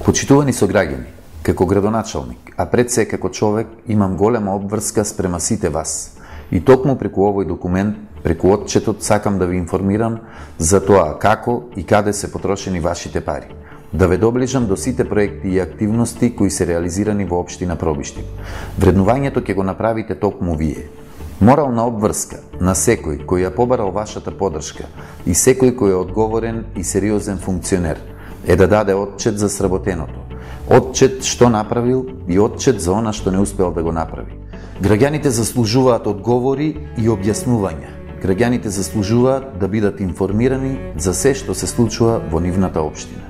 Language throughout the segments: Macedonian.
Почитувани сограѓани, како градоначалник, а пред се како човек, имам голема обврска спрема сите вас. И токму преку овој документ, преку отчетот, сакам да ви информирам за тоа како и каде се потрошени вашите пари. Да ве доближам до сите проекти и активности кои се реализирани во општина Пробиштин. Вреднувањето ќе го направите токму вие. Морална обврска на секој кој ја побарал вашата подршка и секој кој е одговорен и сериозен функционер е да даде отчет за сработеното. Отчет што направил и отчет за она што не успел да го направи. Граѓаните заслужуваат одговори и објаснувања. Граѓаните заслужуваат да бидат информирани за се што се случува во нивната општина.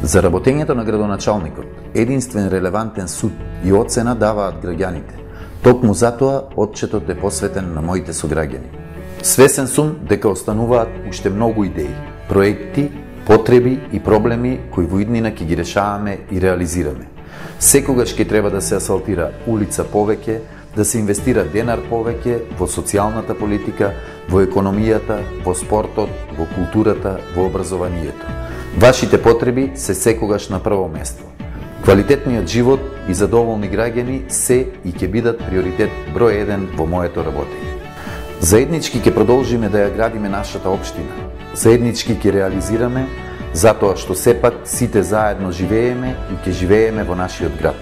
За работењето на градоначалникот, единствен релевантен суд и оцена даваат граѓаните. Токму затоа отчетот е посветен на моите сограѓани. Свесен сум дека остануваат уште многу идеи, проекти, потреби и проблеми кои во иднина ќе ги решаваме и реализираме. Секогаш ќе треба да се асфалтира улица повеќе, да се инвестира денар повеќе во социјалната политика, во економијата, во спортот, во културата, во образованието. Вашите потреби се секогаш на прво место. Квалитетниот живот и задоволни граѓани се и ќе бидат приоритет број 1 во моето работење. Заеднички ќе продолжиме да ја градиме нашата општина. Заеднички ќе реализираме, затоа што сепак сите заедно живееме и ќе живееме во нашиот град.